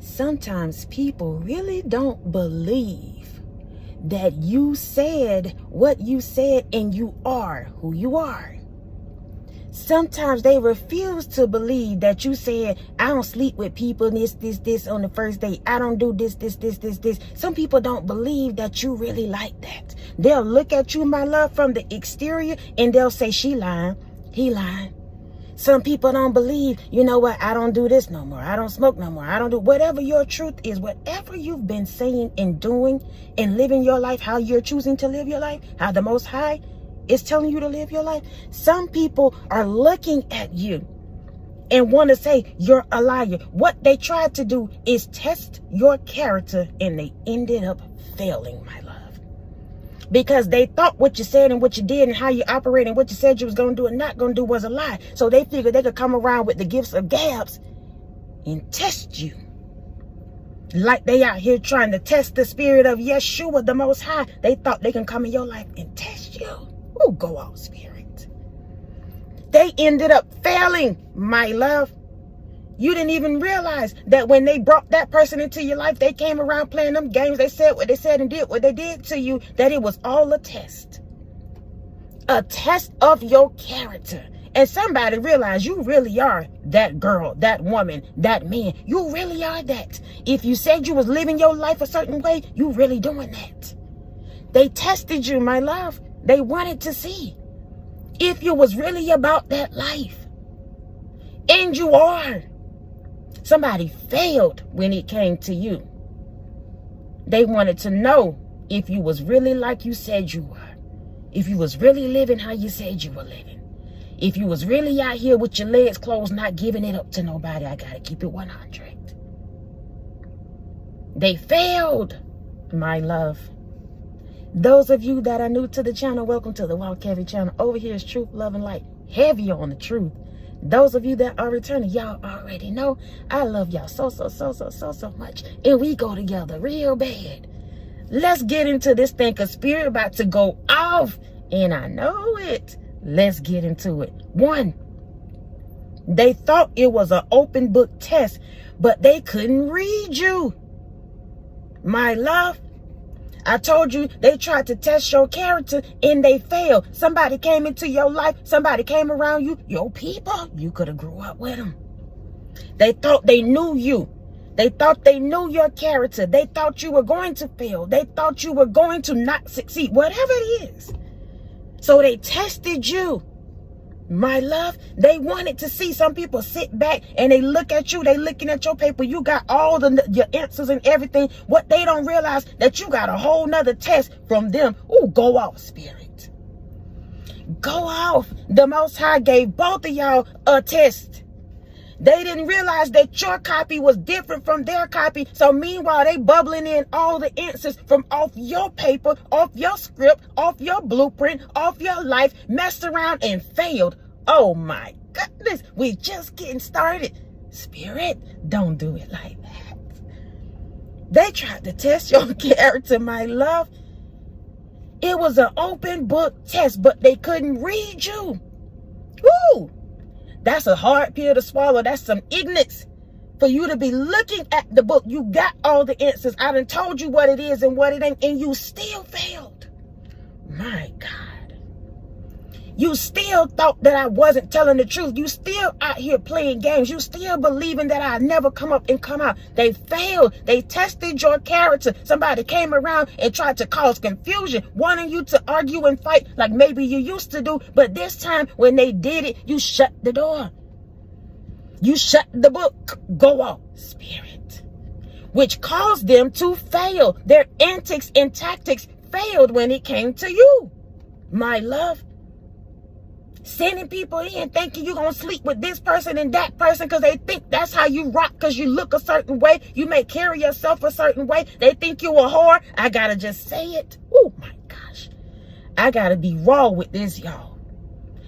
sometimes people really don't believe that you said what you said and you are who you are. Sometimes they refuse to believe that you said, I don't sleep with people, this on the first date. I don't do this. Some people don't believe that you really like that. They'll look at you, my love, from the exterior and they'll say, she lying, he lying. Some people don't believe, you know what, I don't do this no more. I don't smoke no more. I don't do whatever your truth is, whatever you've been saying and doing and living your life, how you're choosing to live your life, how the Most High is telling you to live your life. Some people are looking at you and want to say you're a liar. What they tried to do is test your character and they ended up failing, my love. Because they thought what you said and what you did and how you operate and what you said you was going to do and not going to do was a lie. So they figured they could come around with the gifts of gabs and test you. Like they out here trying to test the spirit of Yeshua, the Most High. They thought they can come in your life and test you. Oh, go out, spirit. They ended up failing, my love. You didn't even realize that when they brought that person into your life, they came around playing them games. They said what they said and did what they did to you, that it was all a test. A test of your character. And somebody realized you really are that girl, that woman, that man. You really are that. If you said you was living your life a certain way, you really doing that. They tested you, my love. They wanted to see if you was really about that life. And you are. Somebody failed when it came to you. They wanted to know if you was really like you said you were. If you was really living how you said you were living. If you was really out here with your legs closed, not giving it up to nobody. I gotta keep it 100. They failed, my love. Those of you that are new to the channel, welcome to the Walk Heavy channel. Over here is Truth, Love, and Light. Heavy on the truth. Those of you that are returning, y'all already know I love y'all so much. And we go together real bad. Let's get into this thing, because spirit about to go off. And I know it. Let's get into it. 1, they thought it was an open book test, but they couldn't read you. My love, I told you they tried to test your character and they failed. Somebody came into your life. Somebody came around you. Your people, you could have grew up with them. They thought they knew you. They thought they knew your character. They thought you were going to fail. They thought you were going to not succeed, whatever it is. So they tested you. My love, they wanted to see. Some people sit back and they look at you. They looking at your paper. You got all your answers and everything. What they don't realize, that you got a whole nother test from them. Oh, go off, spirit. Go off. The Most High gave both of y'all a test. They didn't realize that your copy was different from their copy. So meanwhile, they bubbling in all the answers from off your paper, off your script, off your blueprint, off your life, messed around and failed. Oh my goodness, we just getting started. Spirit, don't do it like that. They tried to test your character, my love. It was an open book test, but they couldn't read you. Woo! That's a hard pill to swallow. That's some ignorance for you to be looking at the book. You got all the answers. I done told you what it is and what it ain't, and you still failed. My God. You still thought that I wasn't telling the truth. You still out here playing games. You still believing that I never come up and come out. They failed. They tested your character. Somebody came around and tried to cause confusion, wanting you to argue and fight like maybe you used to do. But this time when they did it, you shut the door. You shut the book. Go off, spirit. Which caused them to fail. Their antics and tactics failed when it came to you, my love. Sending people in thinking you're going to sleep with this person and that person because they think that's how you rock, because you look a certain way. You may carry yourself a certain way. They think you a whore. I got to just say it. Oh, my gosh. I got to be raw with this, y'all.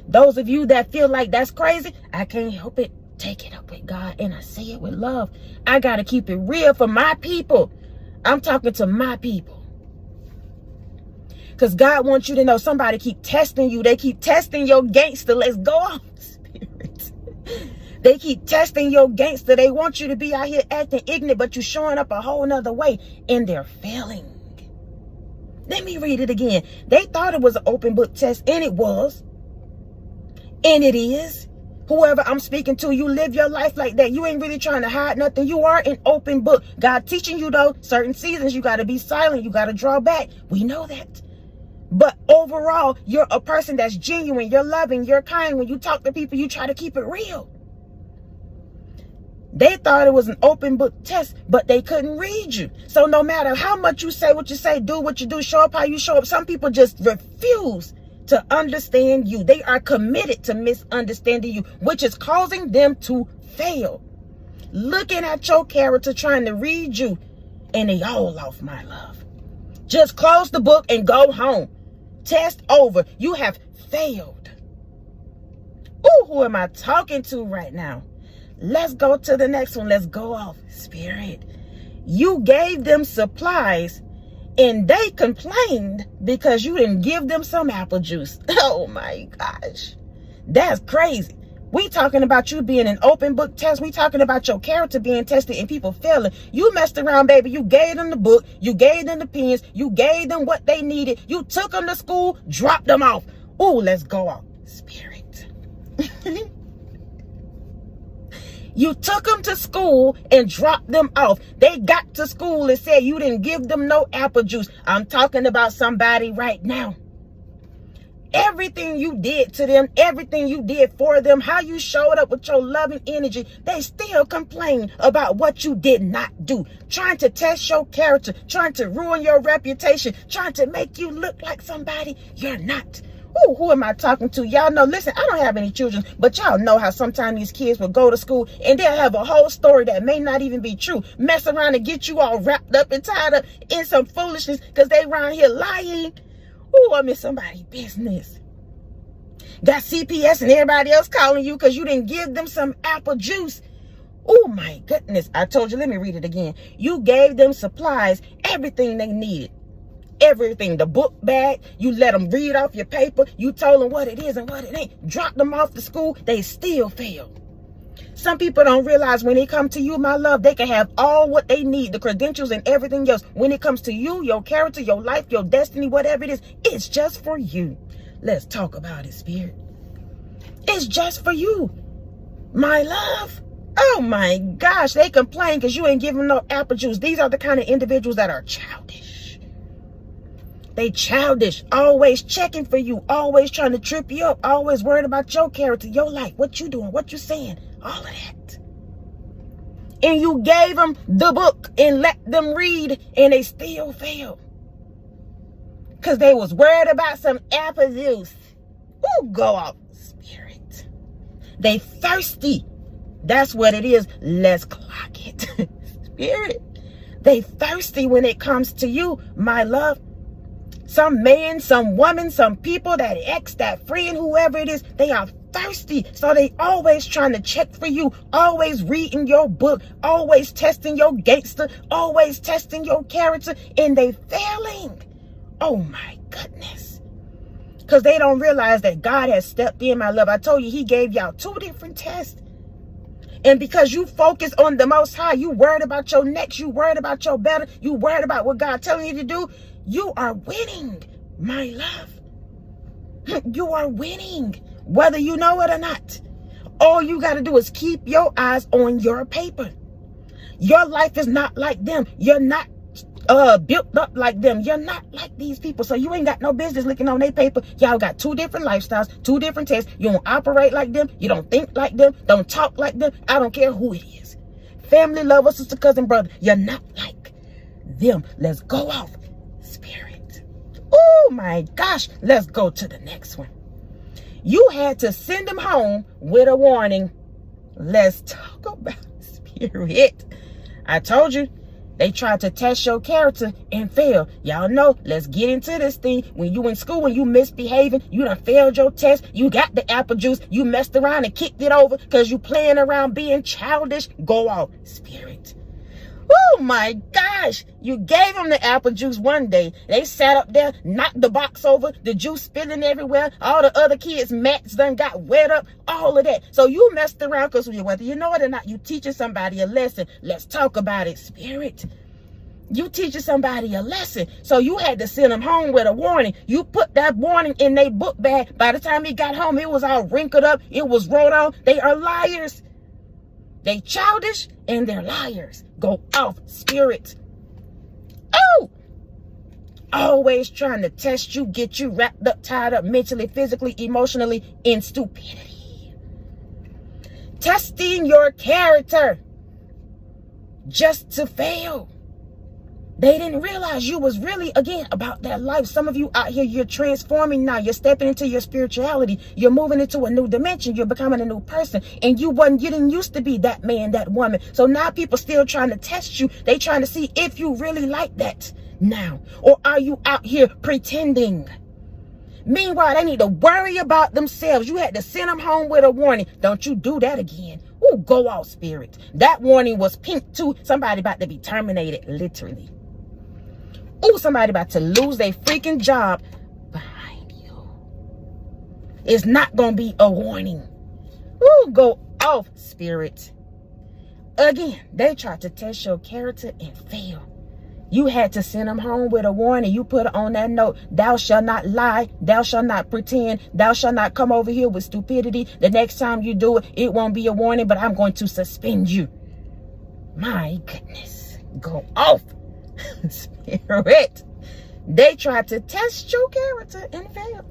Those of you that feel like that's crazy, I can't help it. Take it up with God, and I say it with love. I got to keep it real for my people. I'm talking to my people. Because God wants you to know somebody keep testing you. They keep testing your gangster. Let's go off, spirit. They keep testing your gangster. They want you to be out here acting ignorant, but you're showing up a whole nother way, and they're failing. Let me read it again. They thought it was an open book test, and it was. And it is. Whoever I'm speaking to, you live your life like that. You ain't really trying to hide nothing. You are an open book. God teaching you, though, certain seasons, you got to be silent. You got to draw back. We know that. But overall, you're a person that's genuine. You're loving. You're kind. When you talk to people, you try to keep it real. They thought it was an open book test, but they couldn't read you. So no matter how much you say what you say, do what you do, show up how you show up, some people just refuse to understand you. They are committed to misunderstanding you, which is causing them to fail. Looking at your character, trying to read you, and they all off, my love. Just close the book and go home. Test over. You have failed. Ooh, who am I talking to right now? Let's go to the next one. Let's go off. Spirit. You gave them supplies and they complained because you didn't give them some apple juice. Oh my gosh. That's crazy. We talking about you being an open book test. We talking about your character being tested and people failing. You messed around, baby. You gave them the book. You gave them the pens. You gave them what they needed. You took them to school, dropped them off. Ooh, let's go off. Spirit. You took them to school and dropped them off. They got to school and said you didn't give them no apple juice. I'm talking about somebody right now. Everything you did to them, everything you did for them, how you showed up with your loving energy, they still complain about what you did not do. Trying to test your character, trying to ruin your reputation, trying to make you look like somebody you're not. Ooh, who am I talking to? Y'all know, listen, I don't have any children, but y'all know how sometimes these kids will go to school and they'll have a whole story that may not even be true. Mess around and get you all wrapped up and tied up in some foolishness because they around here lying. Ooh, I'm in somebody's business. Got CPS and everybody else calling you because you didn't give them some apple juice. Oh my goodness. I told you, let me read it again. You gave them supplies, everything they needed. Everything, the book bag, you let them read off your paper, you told them what it is and what it ain't, dropped them off to school, they still fail. Some people don't realize when they come to you, my love, they can have all what they need, the credentials and everything else. When it comes to you, your character, your life, your destiny, whatever it is, it's just for you. Let's talk about it, Spirit. It's just for you, my love. Oh my gosh, they complain because you ain't giving no apple juice. These are the kind of individuals that are childish. They childish, always checking for you, always trying to trip you up, always worried about your character, your life, what you doing, what you saying, all of that. And you gave them the book and let them read and they still failed. Because they was worried about some apple juice. Ooh, go off, Spirit. They thirsty. That's what it is. Let's clock it. Spirit. They thirsty when it comes to you, my love. Some man, some woman, some people, that ex, that friend, whoever it is, they are thirsty. So they always trying to check for you, always reading your book, always testing your gangster, always testing your character, and they failing. Oh my goodness. Because they don't realize that God has stepped in, my love. I told you, he gave y'all 2 different tests. And because you focus on the Most High, you worried about your next, you worried about your better, you worried about what God telling you to do, you are winning, my love. You are winning, whether you know it or not. All you got to do is keep your eyes on your paper. Your life is not like them. You're not built up like them. You're not like these people. So you ain't got no business looking on their paper. Y'all got 2 different lifestyles, 2 different tests. You don't operate like them. You don't think like them. Don't talk like them. I don't care who it is. Family, lover, sister, cousin, brother. You're not like them. Let's go off, Spirit. Oh my gosh. Let's go to the next one. You had to send them home with a warning. Let's talk about Spirit. I told you. They tried to test your character and fail. Y'all know, let's get into this thing. When you in school, when you misbehaving, you done failed your test. You got the apple juice. You messed around and kicked it over because you playing around being childish. Go off, Spirit. Oh my gosh. You gave them the apple juice one day. They sat up there, knocked the box over, the juice spilling everywhere. All the other kids' mats done got wet up, all of that. So you messed around because whether you know it or not, you teaching somebody a lesson. Let's talk about it, Spirit. You teaching somebody a lesson. So you had to send them home with a warning. You put that warning in their book bag. By the time he got home, it was all wrinkled up. It was rolled on. They are liars. They childish and they're liars. Go off, Spirit. Oh! Always trying to test you, get you wrapped up, tied up mentally, physically, emotionally in stupidity. Testing your character just to fail. They didn't realize you was really, again, about that life. Some of you out here, you're transforming now. You're stepping into your spirituality. You're moving into a new dimension. You're becoming a new person. And you didn't used to be that man, that woman. So now people still trying to test you. They trying to see if you really like that now. Or are you out here pretending? Meanwhile, they need to worry about themselves. You had to send them home with a warning. Don't you do that again. Ooh, go off, Spirit. That warning was pink too. Somebody about to be terminated, literally. Ooh, somebody about to lose their freaking job behind you. It's not going to be a warning. Ooh, go off, Spirit. Again, they tried to test your character and fail. You had to send them home with a warning. You put on that note, thou shalt not lie, thou shalt not pretend, thou shalt not come over here with stupidity. The next time you do it, it won't be a warning, but I'm going to suspend you. My goodness, go off. Spirit. They tried to test your character and failed.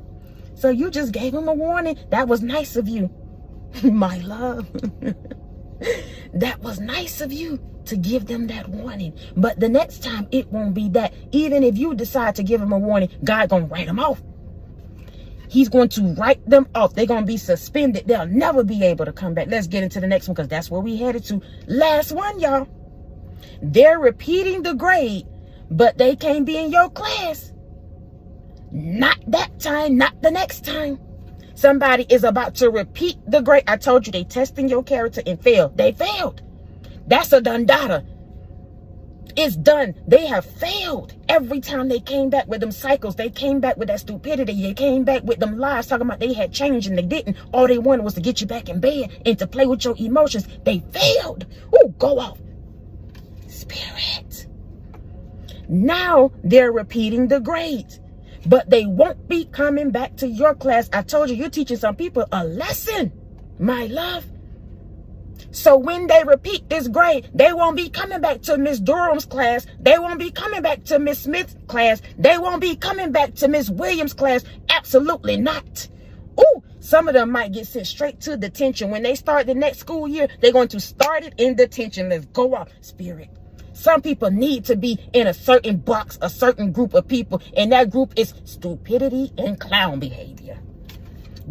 So you just gave them a warning. That was nice of you, my love. That was nice of you to give them that warning. But the next time it won't be that. Even if you decide to give them a warning, God gonna write them off. He's going to write them off. They're going to be suspended. They'll never be able to come back. Let's get into the next one because that's where we headed to. Last one, y'all. They're repeating the grade, but they can't be in your class. Not that time, not the next time. Somebody is about to repeat the grade. I told you they testing your character and failed. They failed. That's a done data. It's done. They have failed. Every time they came back with them cycles, they came back with that stupidity. They came back with them lies talking about they had changed and they didn't. All they wanted was to get you back in bed and to play with your emotions. They failed. Ooh, go off. Spirit. Now they're repeating the grades, but they won't be coming back to your class. I told you, you're teaching some people a lesson, my love. So when they repeat this grade, they won't be coming back to Miss Durham's class. They won't be coming back to Miss Smith's class. They won't be coming back to Miss Williams' class. Absolutely not. Ooh, some of them might get sent straight to detention. When they start the next school year, they're going to start it in detention. Let's go off, Spirit. Some people need to be in a certain box, a certain group of people, and that group is stupidity and clown behavior.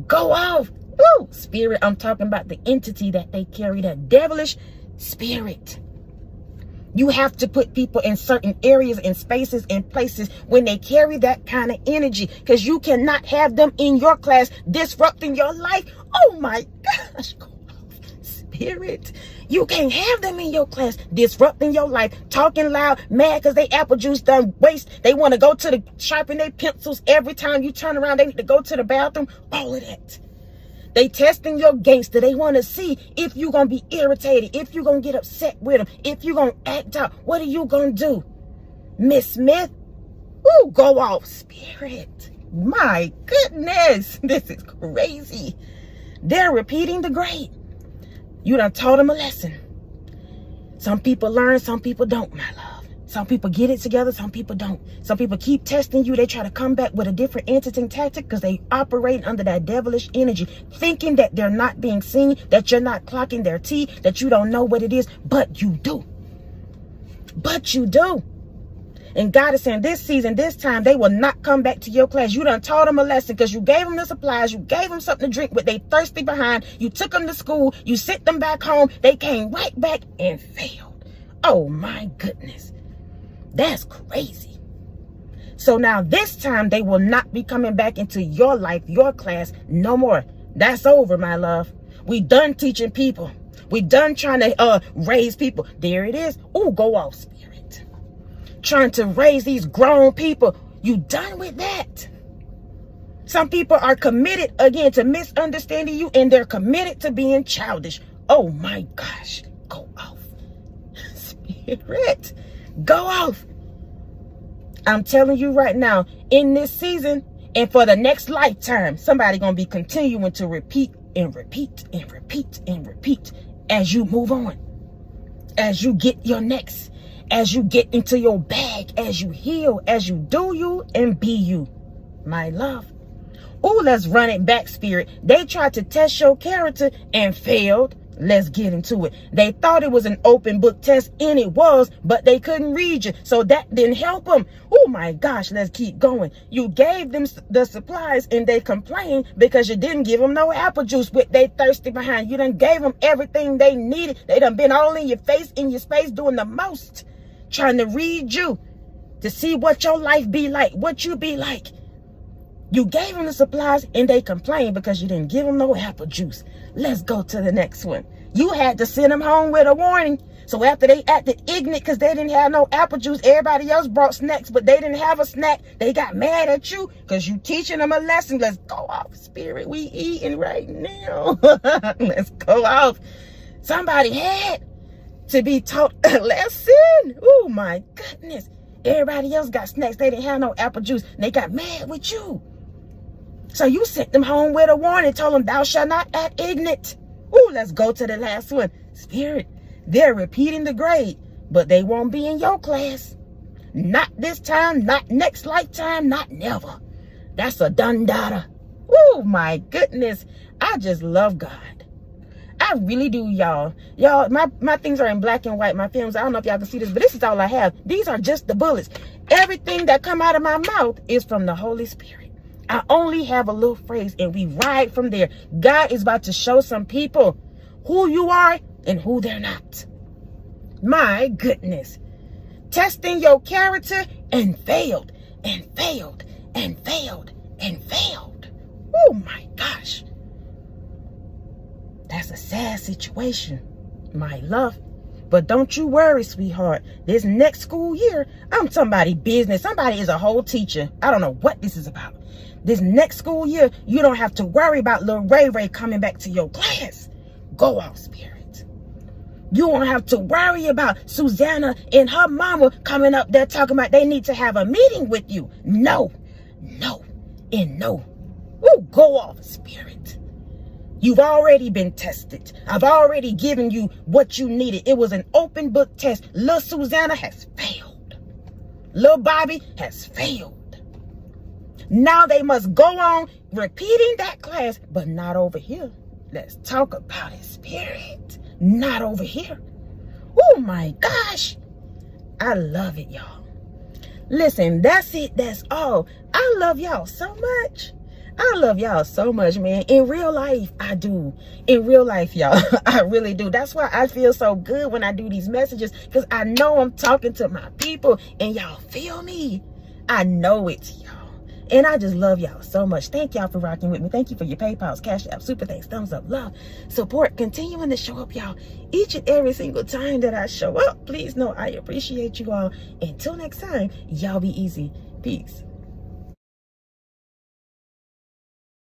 Go off. Ooh, Spirit, I'm talking about the entity that they carry, that devilish spirit. You have to put people in certain areas and spaces and places when they carry that kind of energy, because you cannot have them in your class disrupting your life. Oh my gosh, go off, Spirit. You can't have them in your class disrupting your life, talking loud, mad because they apple juice done waste. They want to go to the sharpen their pencils every time you turn around. They need to go to the bathroom. All of that. They testing your gangster. They want to see if you're going to be irritated, if you're going to get upset with them, if you're going to act out. What are you going to do? Miss Smith? Ooh, go off, Spirit. My goodness. This is crazy. They're repeating the grade. You done taught them a lesson. Some people learn, some people don't, my love. Some people get it together, some people don't. Some people keep testing you. They try to come back with a different entity tactic because they operate under that devilish energy, thinking that they're not being seen, that you're not clocking their tea, that you don't know what it is, but you do. But you do. And God is saying this season, this time, they will not come back to your class. You done taught them a lesson because you gave them the supplies. You gave them something to drink, but they thirsty behind. You took them to school. You sent them back home. They came right back and failed. Oh, my goodness. That's crazy. So now this time, they will not be coming back into your life, your class, no more. That's over, my love. We done teaching people. We done trying to raise people. There it is. Oh, go off, spirit. Trying to raise these grown people. You done with that? Some people are committed, again, to misunderstanding you, and they're committed to being childish. Oh my gosh. Go off. Spirit. Go off. I'm telling you right now, in this season and for the next lifetime, somebody gonna be continuing to repeat and repeat and repeat and repeat as you move on, as you get your next, as you get into your bag, as you heal, as you do you and be you, my love. Oh, let's run it back, spirit. They tried to test your character and failed. Let's get into it. They thought it was an open book test, and it was, but they couldn't read you, so that didn't help them. Oh my gosh, let's keep going. You gave them the supplies, and they complained because you didn't give them no apple juice, but they thirsty behind. You done gave them everything they needed. They done been all in your face, in your space, doing the most, trying to read you, to see what your life be like, what you be like. You gave them the supplies and they complained because you didn't give them no apple juice. Let's go to the next one. You had to send them home with a warning. So after they acted ignorant because they didn't have no apple juice, everybody else brought snacks, but they didn't have a snack. They got mad at you because you teaching them a lesson. Let's go off, spirit. We eating right now. Let's go off. Somebody had to be taught a lesson. Oh my goodness. Everybody else got snacks. They didn't have no apple juice. And they got mad with you. So you sent them home with a warning, told them, thou shalt not act ignorant. Ooh, let's go to the last one. Spirit, they're repeating the grade, but they won't be in your class. Not this time, not next lifetime, not never. That's a done data. Ooh, my goodness. I just love God. I really do, y'all. Y'all, my things are in black and white. My films, I don't know if y'all can see this, but this is all I have. These are just the bullets. Everything that come out of my mouth is from the Holy Spirit. I only have a little phrase and we ride from there. God is about to show some people who you are and who they're not. My goodness. Testing your character and failed and failed and failed and failed. Oh my gosh. That's a sad situation, my love. But don't you worry, sweetheart. This next school year, I'm somebody's business. Somebody is a whole teacher. I don't know what this is about. This next school year, you don't have to worry about little Ray coming back to your class. Go out, spirit. You won't have to worry about Susanna and her mama coming up there talking about they need to have a meeting with you. No, no, and no. Ooh, go off, spirit. You've already been tested. I've already given you what you needed. It was an open book test. Little Susanna has failed. Little Bobby has failed. Now they must go on repeating that class, but not over here. Let's talk about it, spirit. Not over here. Oh my gosh. I love it, y'all. Listen, that's it. That's all. I love y'all so much. I love y'all so much, man. In real life, I do. In real life, y'all, I really do. That's why I feel so good when I do these messages, because I know I'm talking to my people and y'all feel me. I know it, y'all. And I just love y'all so much. Thank y'all for rocking with me. Thank you for your PayPals, Cashapp, super thanks, thumbs up, love, support, continuing to show up, y'all, each and every single time that I show up. Please know I appreciate you all. Until next time, y'all be easy. Peace.